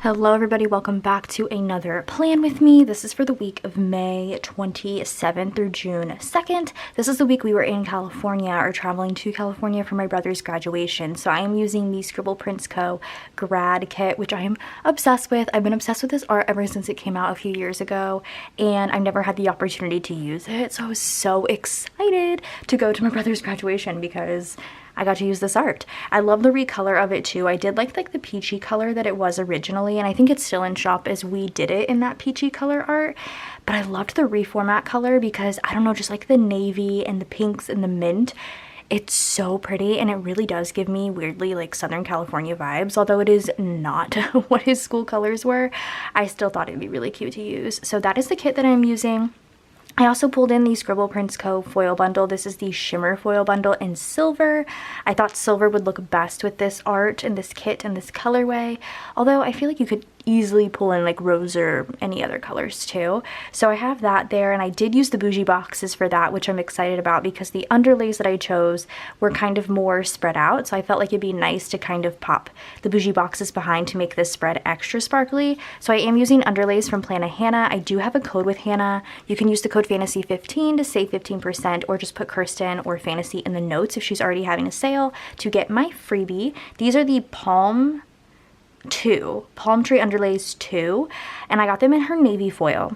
Hello everybody, welcome back to another plan with me. This is for the week of May 27th through June 2nd. This is the week we were in California or traveling to California for my brother's graduation. So I am using the ScribblePrintsCo Grad kit, which I am obsessed with. I've been obsessed with this art ever since it came out a few years ago, and I've never had the opportunity to use it. So I was so excited to go to my brother's graduation because I got to use this art. I love the recolor of it too. I did like the peachy color that it was originally, and I think it's still in shop as we did it in that peachy color art. But I loved the reformat color because, I don't know, just like the navy and the pinks and the mint, it's so pretty, and it really does give me weirdly like Southern California vibes. Although it is not what his school colors were, I still thought it'd be really cute to use. So that is the kit that I'm using. I also pulled in the ScribblePrintsCo foil bundle. This is the shimmer foil bundle in silver. I thought silver would look best with this art and this kit and this colorway, although I feel like you could easily pull in like rose or any other colors too. So I have that there, and I did use the bougie boxes for that, which I'm excited about because the underlays that I chose were kind of more spread out, so I felt like it'd be nice to kind of pop the bougie boxes behind to make this spread extra sparkly. So I am using underlays from Plana Hannah. I do have a code with Hannah. You can use the code Fantasy15 to save 15%, or just put Kirsten or Fantasy in the notes if she's already having a sale to get my freebie. These are the Palm Tree Underlays 2, and I got them in her navy foil.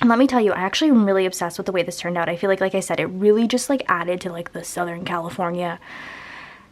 And let me tell you, I actually am really obsessed with the way this turned out. I feel like I said, it really just like added to like the Southern California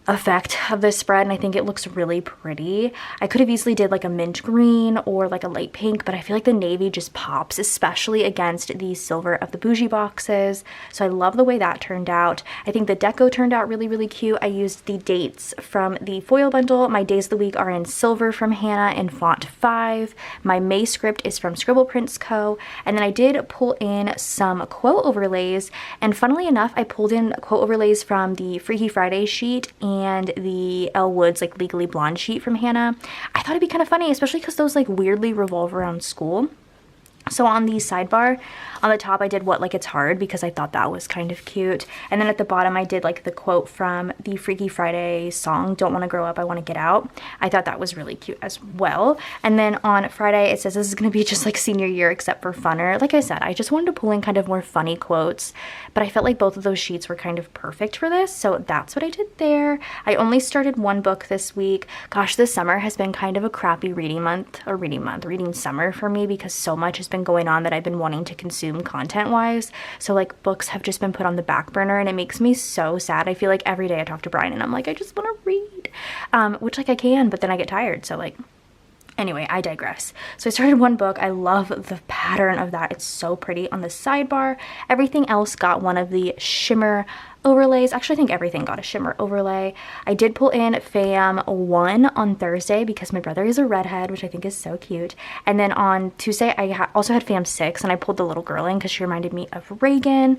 effect of this spread, and I think it looks really pretty. I could have easily did like a mint green or like a light pink, but I feel like the navy just pops, especially against the silver of the bougie boxes. So I love the way that turned out. I think the deco turned out really, really cute. I used the dates from the foil bundle. My days of the week are in silver from Hannah in font 5. My May script is from ScribblePrintsCo, and then I did pull in some quote overlays, and funnily enough, I pulled in quote overlays from the Freaky Friday sheet and the Elle Woods like Legally Blonde sheet from Hannah. I thought it'd be kind of funny, especially because those like weirdly revolve around school. So on the sidebar, on the top, I did What Like It's Hard because I thought that was kind of cute. And then at the bottom, I did like the quote from the Freaky Friday song, Don't Want to Grow Up, I Want to Get Out. I thought that was really cute as well. And then on Friday, it says this is going to be just like senior year except for funner. Like I said, I just wanted to pull in kind of more funny quotes, but I felt like both of those sheets were kind of perfect for this. So that's what I did there. I only started one book this week. Gosh, this summer has been kind of a crappy reading summer for me because so much has been going on that I've been wanting to consume content wise. So like books have just been put on the back burner, and it makes me so sad. I feel like every day I talk to Brian and I'm like, I just want to read, which like I can, but then I get tired. So like, anyway, I digress. So I started one book. I love the pattern of that. It's so pretty on the sidebar. Everything else got one of the shimmer overlays. Actually, I think everything got a shimmer overlay. I did pull in Fam 1 on Thursday because my brother is a redhead, which I think is so cute. And then on Tuesday, I also had Fam 6, and I pulled the little girl in because she reminded me of Reagan.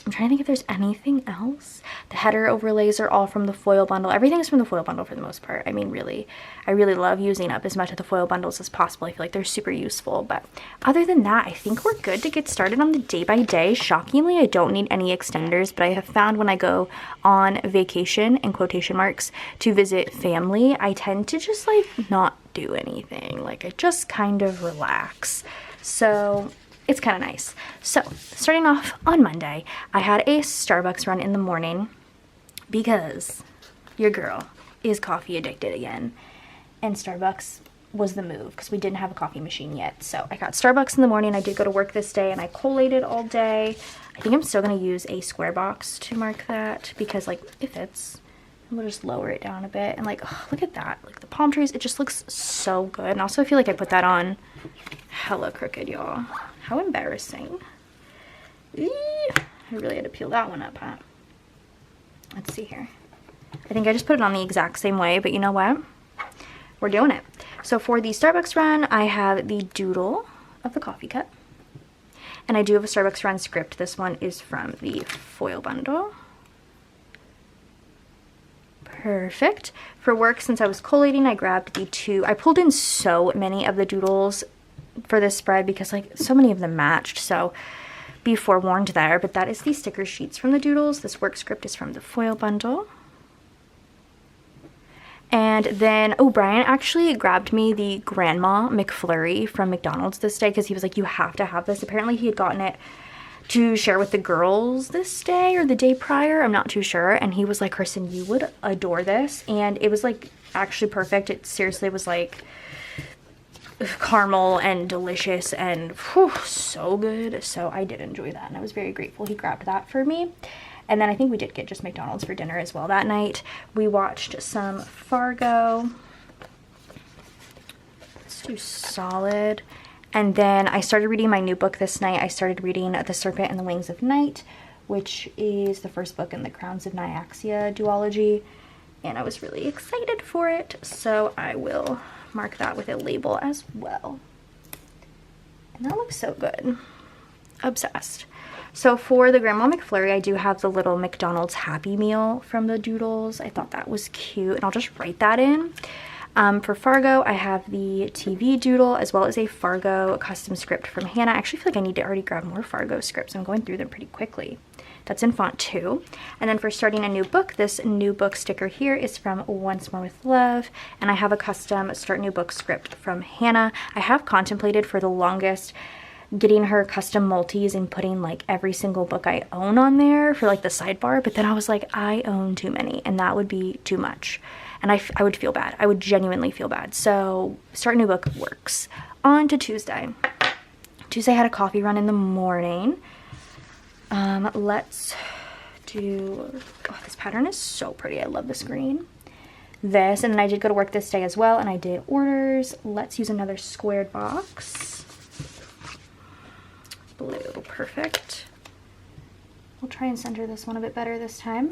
I'm trying to think if there's anything else. The header overlays are all from the foil bundle. Everything is from the foil bundle for the most part. I mean, really, I really love using up as much of the foil bundles as possible. I feel like they're super useful. But other than that, I think we're good to get started on the day by day. Shockingly, I don't need any extenders, but I have found when I go on vacation, in quotation marks, to visit family, I tend to just like not do anything. Like I just kind of relax. So it's kind of nice. So starting off on Monday, I had a Starbucks run in the morning because your girl is coffee addicted again, and Starbucks was the move because we didn't have a coffee machine yet. So I got Starbucks in the morning. I did go to work this day and I collated all day. I think I'm still going to use a square box to mark that because like it fits. We'll just lower it down a bit, and like, oh, look at that, like the palm trees, it just looks so good. And also I feel like I put that on hella crooked, y'all. How embarrassing. Eee, I really had to peel that one up, huh? Let's see here. I think I just put it on the exact same way, but you know what? We're doing it. So for the Starbucks run, I have the doodle of the coffee cup. And I do have a Starbucks run script. This one is from the foil bundle. Perfect. For work, since I was collating, I grabbed the two. I pulled in so many of the doodles for this spread because like so many of them matched, so be forewarned there. But that is the sticker sheets from the doodles. This work script is from the foil bundle. And then, oh, Brian actually grabbed me the Grandma McFlurry from McDonald's this day because he was like, you have to have this. Apparently he had gotten it to share with the girls this day or the day prior. I'm not too sure. And he was like, Kristen, you would adore this. And it was like actually perfect. It seriously was like caramel and delicious and whew, so good. So I did enjoy that and I was very grateful he grabbed that for me. And then I think we did get just McDonald's for dinner as well that night. We watched some Fargo. Let's do Solid. And then I started reading my new book this night. I started reading The Serpent and the Wings of Night, which is the first book in the Crowns of Nyaxia duology. And I was really excited for it. So I will mark that with a label as well. And that looks so good. Obsessed. So for the Grandma McFlurry, I do have the little McDonald's Happy Meal from the Doodles. I thought that was cute, and I'll just write that in. For Fargo, I have the TV Doodle, as well as a Fargo custom script from Hannah. I actually feel like I need to already grab more Fargo scripts. I'm going through them pretty quickly. That's in font 2. And then for starting a new book, this new book sticker here is from Once More with Love, and I have a custom start new book script from Hannah. I have contemplated for the longest getting her custom multis and putting like every single book I own on there for like the sidebar, but then I was like, I own too many and that would be too much and I would feel bad. I would genuinely feel bad. So start a new book works. On to Tuesday. Tuesday I had a coffee run in the morning. Let's do, oh, this pattern is so pretty. I love this green. This, and then I did go to work this day as well and I did orders. Let's use another squared box. Blue, perfect. We'll try and center this one a bit better this time.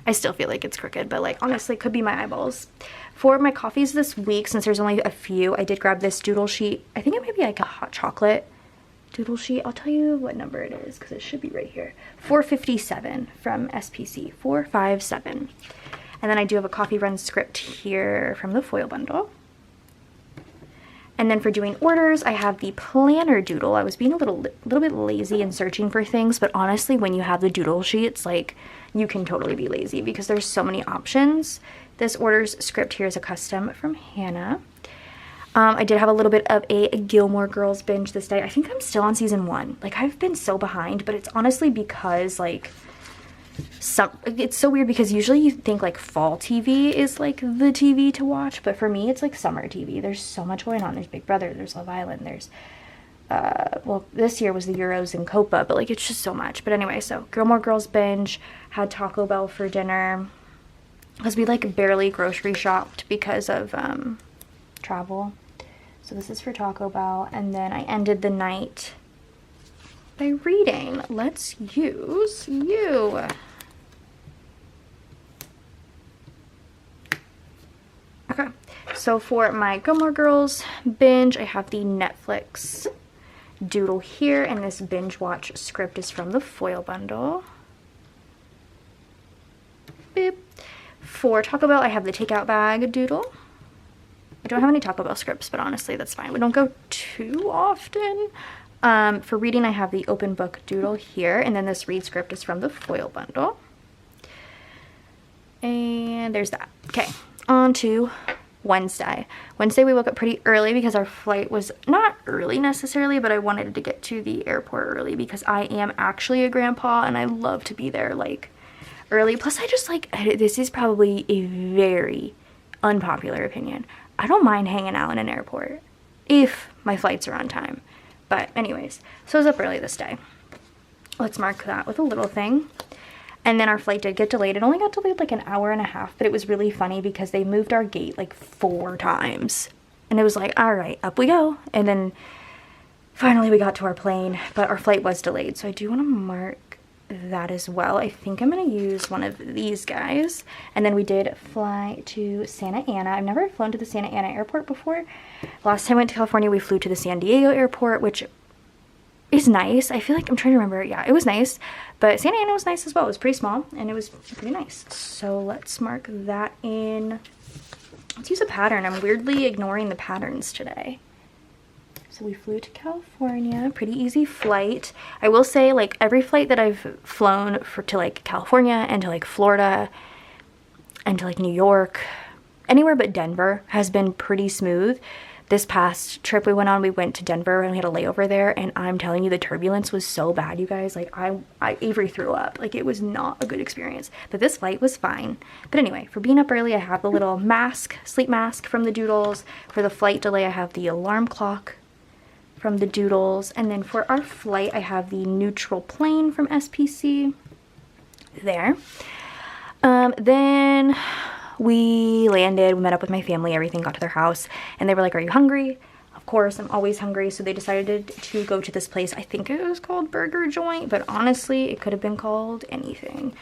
I still feel like it's crooked, but like honestly, it could be my eyeballs. For my coffees this week, since there's only a few, I did grab this doodle sheet. I think it might be like a hot chocolate doodle sheet. I'll tell you what number it is because it should be right here. 457 from SPC, 457. And then I do have a coffee run script here from the foil bundle. And then for doing orders, I have the planner doodle. I was being a little bit lazy and searching for things, but honestly, when you have the doodle sheets, like you can totally be lazy because there's so many options. This orders script here is a custom from Hannah. I did have a little bit of a Gilmore Girls binge this day. I think I'm still on season 1. Like I've been so behind, but it's honestly because like it's so weird because usually you think like fall TV is like the TV to watch, but for me it's like summer TV. There's so much going on. There's Big Brother, there's Love Island, there's well, this year was the Euros and Copa, but like it's just so much. But anyway, so Gilmore Girls binge, had Taco Bell for dinner because we like barely grocery shopped because of travel. So this is for Taco Bell, and then I ended the night by reading Let's Use You. Okay, so for my Gilmore Girls binge, I have the Netflix doodle here, and this binge watch script is from the foil bundle. Beep. For Taco Bell, I have the takeout bag doodle. I don't have any Taco Bell scripts, but honestly, that's fine. We don't go too often. For reading, I have the open book doodle here, and then this read script is from the foil bundle. And there's that. Okay, on to Wednesday. Wednesday we woke up pretty early because our flight was not early necessarily, but I wanted to get to the airport early because I am actually a grandpa and I love to be there like early. Plus I just like, this is probably a very unpopular opinion, I don't mind hanging out in an airport if my flights are on time. But anyways, so I was up early this day. Let's mark that with a little thing. And then our flight did get delayed. It only got delayed like an hour and a half, but it was really funny because they moved our gate like 4 times. And it was like, all right, up we go. And then finally we got to our plane, but our flight was delayed. So I do want to mark that as well. I think I'm going to use one of these guys. And then we did fly to Santa Ana. I've never flown to the Santa Ana airport before. Last time I went to California, we flew to the San Diego airport, which is nice. I feel like I'm trying to remember. Yeah, it was nice. But Santa Ana was nice as well. It was pretty small and it was pretty nice. So let's mark that in. Let's use a pattern. I'm weirdly ignoring the patterns today. So we flew to California, pretty easy flight. I will say, like, every flight that I've flown to like California and to like Florida, and to like New York, anywhere but Denver has been pretty smooth. This past trip we went to Denver and we had a layover there, and I'm telling you, the turbulence was so bad, you guys. Like Avery threw up. Like, it was not a good experience. But this flight was fine. But anyway, for being up early, I have the little mask, sleep mask from the Doodles. For the flight delay, I have the alarm clock from the Doodles. And then for our flight, I have the neutral plane from SPC there. Then we landed, we met up with my family, everything, got to their house, and they were like, are you hungry? Of course, I'm always hungry. So they decided to go to this place. I think it was called Burger Joint, but honestly, it could have been called anything.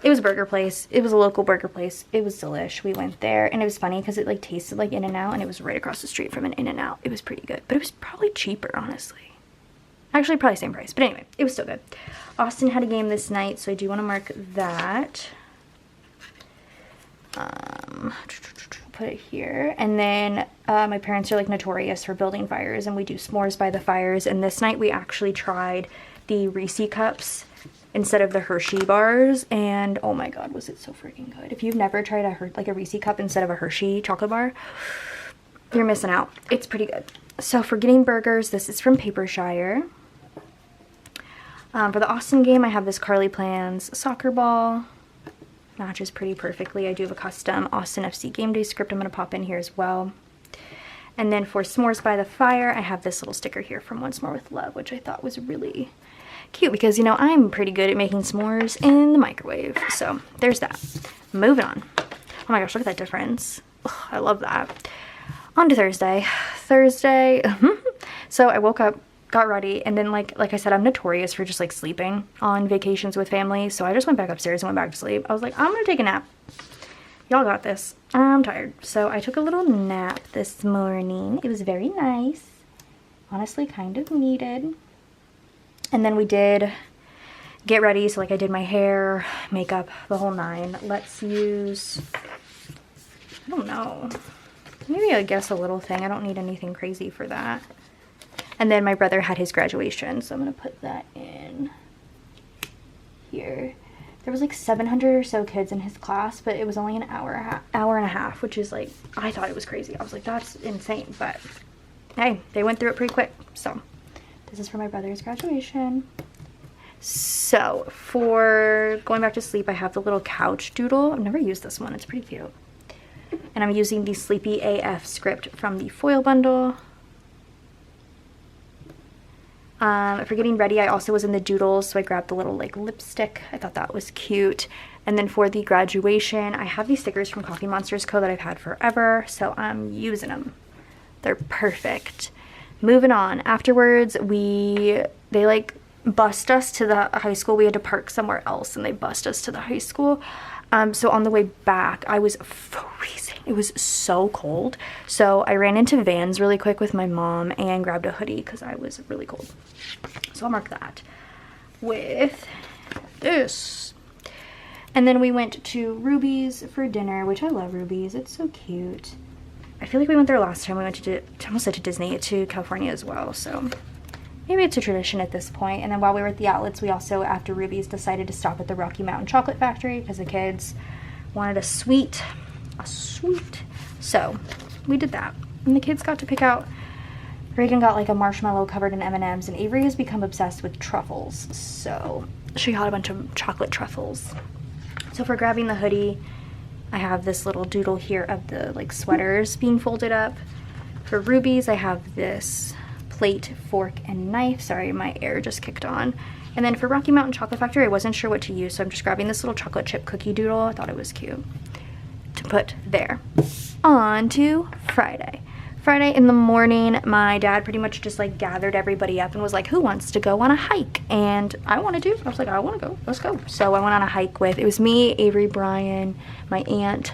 It was a burger place. It was a local burger place. It was delish. We went there, and it was funny because it like tasted like In-N-Out, and it was right across the street from an In-N-Out. It was pretty good, but it was probably cheaper, honestly. Actually, probably same price, but anyway, it was still good. Austin had a game this night, so I do want to mark that. Put it here. And then my parents are like notorious for building fires, and we do s'mores by the fires. And this night we actually tried the Reese cups instead of the Hershey bars, and oh my god, was it so freaking good. If you've never tried a Reese cup instead of a Hershey chocolate bar, you're missing out. It's pretty good. So for getting burgers, this is from Papershire. For the Austin game, I have this Carly Plans soccer ball. Matches pretty perfectly. I do have a custom Austin FC game day script I'm going to pop in here as well. And then for S'mores by the Fire, I have this little sticker here from Once More with Love, which I thought was really cute because, you know, I'm pretty good at making s'mores in the microwave. So there's that. Moving on. Oh my gosh, look at that difference. Ugh, I love that. On to Thursday. So I woke up, got ready, and then like I said, I'm notorious for just like sleeping on vacations with family, so I just went back upstairs and went back to sleep. I was like, I'm gonna take a nap. Y'all got this. I'm tired. So I took a little nap this morning. It was very nice. Honestly, kind of needed. And then we did get ready, so like I did my hair, makeup, the whole nine. Let's use, I don't know, maybe I guess a little thing. I don't need anything crazy for that. And then my brother had his graduation, so I'm going to put that in here. There was like 700 or so kids in his class, but it was only an hour and a half, which is like, I thought it was crazy. I was like, that's insane, but hey, they went through it pretty quick. So this is for my brother's graduation. So for going back to sleep, I have the little couch doodle. I've never used this one. It's pretty cute. And I'm using the Sleepy AF script from the foil bundle. For getting ready, I also was in the Doodles, so I grabbed the little like lipstick. I thought that was cute. And then for the graduation, I have these stickers from CoffeeMonsters.co that I've had forever, so I'm using them. They're perfect. Moving on. Afterwards, they like bussed us to the high school. We had to park somewhere else, and they bussed us to the high school. So on the way back, I was freezing. It was so cold. So I ran into Vans really quick with my mom and grabbed a hoodie because I was really cold. So I'll mark that with this. And then we went to Ruby's for dinner, which I love Ruby's. It's so cute. I feel like we went there last time. We went to, almost said to Disney, to California as well. So maybe it's a tradition at this point. And then while we were at the outlets, we also, after Ruby's, decided to stop at the Rocky Mountain Chocolate Factory because the kids wanted a sweet. So we did that. And the kids got to pick out, Reagan got like a marshmallow covered in M&Ms, and Avery has become obsessed with truffles. So she got a bunch of chocolate truffles. So for grabbing the hoodie, I have this little doodle here of the like sweaters being folded up. For Ruby's, I have this plate, fork, and knife. Sorry, my air just kicked on. And then for Rocky Mountain Chocolate Factory, I wasn't sure what to use, so I'm just grabbing this little chocolate chip cookie doodle. I thought it was cute to put there. On to Friday. Friday in the morning, my dad pretty much just like gathered everybody up and was like, who wants to go on a hike? And I wanted to. I was like, I want to go. Let's go. So I went on a hike with, it was me, Avery, Brian, my aunt,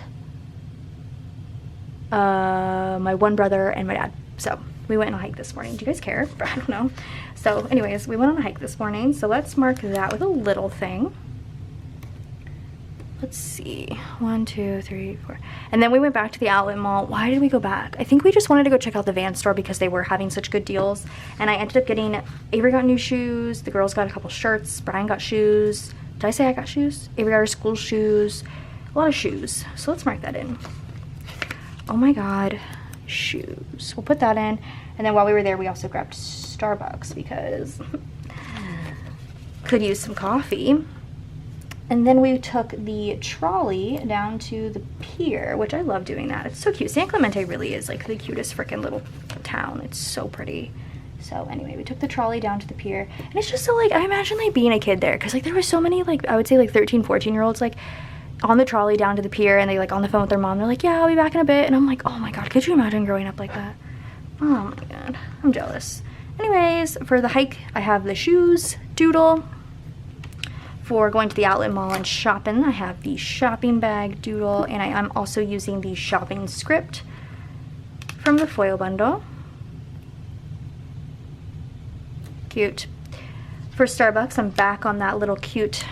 my one brother, and my dad. So we went on a hike this morning. Do you guys care? I don't know. So anyways, we went on a hike this morning. So let's mark that with a little thing. Let's see. 1, 2, 3, 4. And then we went back to the outlet mall. Why did we go back? I think we just wanted to go check out the Vans store because they were having such good deals. And I ended up getting, Avery got new shoes. The girls got a couple shirts. Brian got shoes. Did I say I got shoes? Avery got her school shoes. a lot of shoes. So let's mark that in. Oh my god, shoes. We'll put that in. And then while we were there, we also grabbed Starbucks because could use some coffee. And then we took the trolley down to the pier, which I love doing that. It's so cute. San Clemente really is like the cutest freaking little town. It's so pretty. So anyway, we took the trolley down to the pier, and it's just so like, I imagine like being a kid there, because like there were so many like, I would say like 13, 14-year-olds like on the trolley down to the pier, and they like on the phone with their mom. They're like, yeah, I'll be back in a bit. And I'm like, oh my god, could you imagine growing up like that? Oh my god, I'm jealous. Anyways, for the hike, I have the shoes doodle. For going to the outlet mall and shopping, I have the shopping bag doodle, and I am also using the shopping script from the foil bundle. Cute. For Starbucks, I'm back on that little cute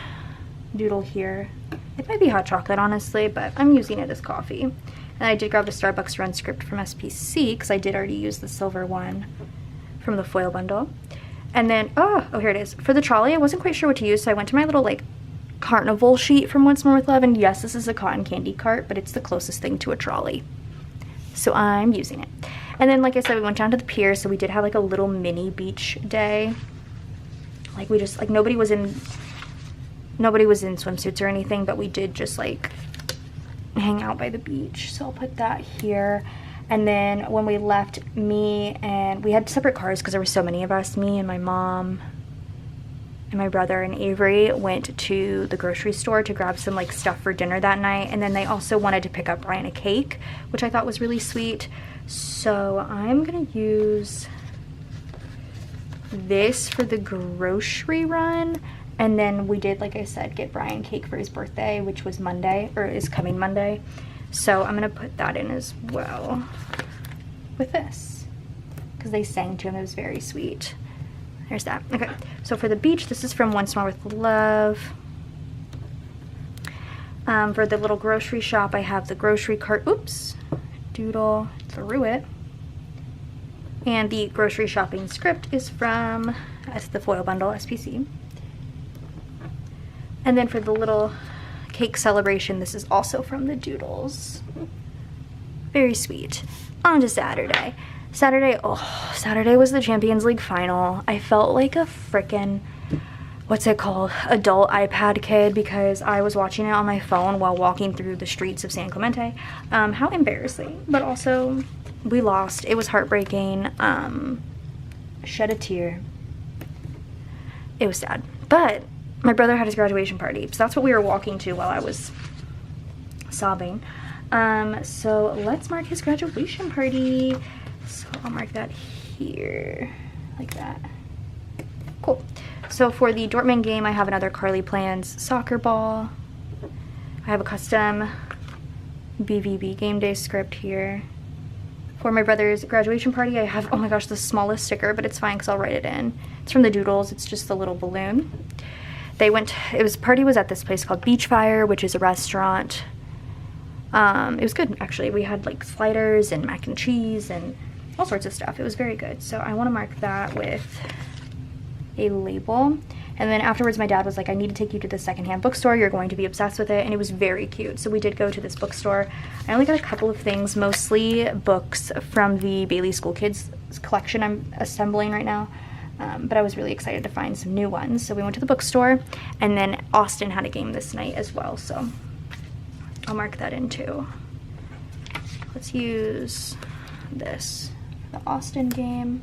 doodle here. It might be hot chocolate, honestly, but I'm using it as coffee. And I did grab the Starbucks run script from SPC because I did already use the silver one from the foil bundle. And then, oh, here it is. For the trolley, I wasn't quite sure what to use, so I went to my little, like, carnival sheet from Once More With Love, and yes, this is a cotton candy cart, but it's the closest thing to a trolley. So I'm using it. And then, like I said, we went down to the pier, so we did have, like, a little mini beach day. Like, we just, like, nobody was in swimsuits or anything, but we did just, like, hang out by the beach. So I'll put that here. And then when we left, we had separate cars because there were so many of us. Me and my mom and my brother and Avery went to the grocery store to grab some like stuff for dinner that night. And then they also wanted to pick up Brian a cake, which I thought was really sweet. So I'm gonna use this for the grocery run. And then we did, like I said, get Brian cake for his birthday, which was Monday, or is coming Monday. So I'm gonna put that in as well with this because they sang to him. It was very sweet. There's that. Okay, so for the beach, this is from Once More With Love. For the little grocery shop, I have the grocery cart, oops, doodle through it. And the grocery shopping script is from the foil bundle, SPC. And then for the little cake celebration, this is also from the doodles. Very sweet. On to Saturday. Saturday was the Champions League final. I felt like a frickin', what's it called, adult iPad kid because I was watching it on my phone while walking through the streets of San Clemente. How embarrassing. But also, we lost. It was heartbreaking. Shed a tear. It was sad. But my brother had his graduation party, so that's what we were walking to while I was sobbing. So let's mark his graduation party. So I'll mark that here, like that. Cool. So for the Dortmund game, I have another Carly Plans soccer ball. I have a custom BVB game day script here. For my brother's graduation party, I have, oh my gosh, the smallest sticker, but it's fine because I'll write it in. It's from the Doodles. It's just the little balloon. Party was at this place called Beachfire, which is a restaurant. It was good, actually. We had like sliders and mac and cheese and all sorts of stuff. It was very good. So I want to mark that with a label. And then afterwards, my dad was like, I need to take you to the secondhand bookstore. You're going to be obsessed with it. And it was very cute. So we did go to this bookstore. I only got a couple of things, mostly books from the Bailey School Kids collection I'm assembling right now. But I was really excited to find some new ones. So we went to the bookstore, and then Austin had a game this night as well. So I'll mark that in too. Let's use this, the Austin game.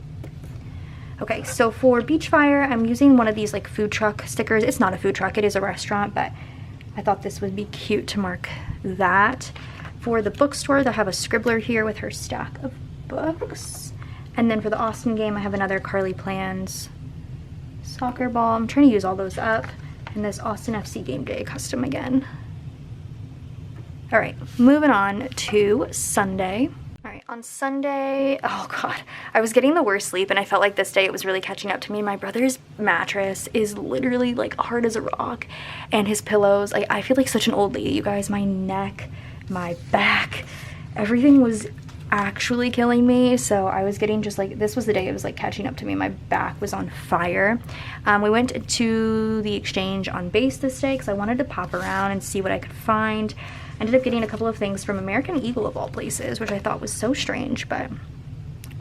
Okay, so for Beachfire, I'm using one of these like food truck stickers. It's not a food truck, it is a restaurant, but I thought this would be cute to mark that. For the bookstore, they have a scribbler here with her stack of books. And then for the Austin game, I have another Carly Plans soccer ball. I'm trying to use all those up. And this Austin FC game day custom again. All right, moving on to Sunday. All right, on Sunday, oh God, I was getting the worst sleep and I felt like this day it was really catching up to me. My brother's mattress is literally like hard as a rock, and his pillows, like I feel like such an old lady, you guys. My neck, my back, everything was actually killing me. So I was getting just like, this was the day it was like catching up to me. My back was on fire. We went to the exchange on base this day because I wanted to pop around and see what I could find. I ended up getting a couple of things from American Eagle of all places, which I thought was so strange, but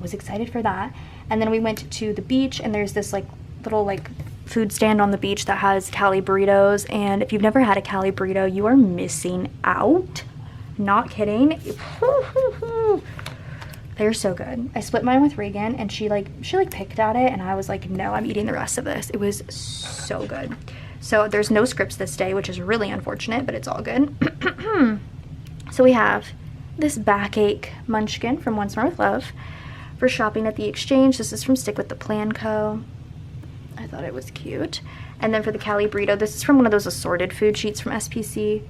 was excited for that. And then we went to the beach, and there's this like little like food stand on the beach that has Cali burritos, and if you've never had a Cali burrito, you are missing out. Not kidding. They're so good. I split mine with Reagan, and she picked at it, and I was like, no, I'm eating the rest of this. It was so good. So there's no scripts this day, which is really unfortunate, but it's all good. So we have this backache munchkin from Once More With Love. For shopping at the Exchange, this is from Stick With The Plan Co. I thought it was cute. And then for the Cali burrito, this is from one of those assorted food sheets from SPC.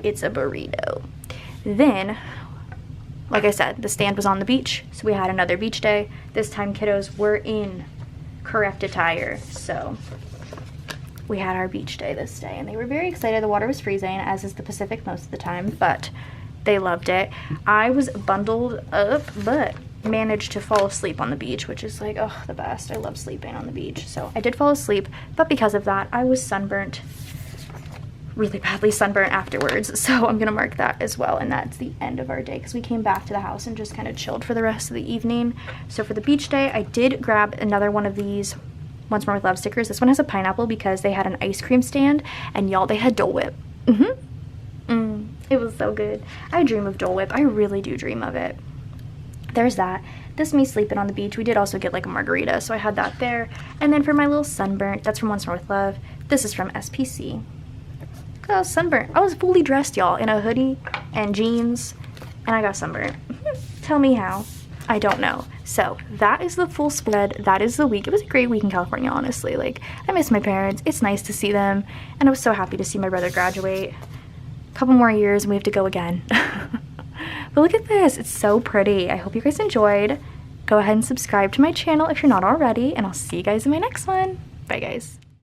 It's a burrito. Then, like I said, the stand was on the beach, so we had another beach day. This time kiddos were in correct attire, so we had our beach day this day, and they were very excited. The water was freezing, as is the Pacific most of the time, but they loved it. I was bundled up, but managed to fall asleep on the beach, which is like, oh, the best. I love sleeping on the beach. So I did fall asleep, but because of that, I was sunburnt, really badly sunburnt afterwards. So I'm gonna mark that as well, and that's the end of our day, because we came back to the house and just kind of chilled for the rest of the evening. So for the beach day, I did grab another one of these Once More With Love stickers. This one has a pineapple because they had an ice cream stand, and y'all, they had Dole Whip. It was so good. I dream of Dole Whip. I really do dream of it. There's that. This me sleeping on the beach. We did also get like a margarita, so I had that there. And then for my little sunburnt, that's from Once More With Love. This is from SPC. I was sunburnt. I was fully dressed, y'all, in a hoodie and jeans, and I got sunburnt. Tell me how. I don't know. So that is the full spread. That is the week. It was a great week in California, honestly. Like, I miss my parents. It's nice to see them, and I was so happy to see my brother graduate. A couple more years and we have to go again. But look at this. It's so pretty. I hope you guys enjoyed. Go ahead and subscribe to my channel if you're not already, and I'll see you guys in my next one. Bye, guys.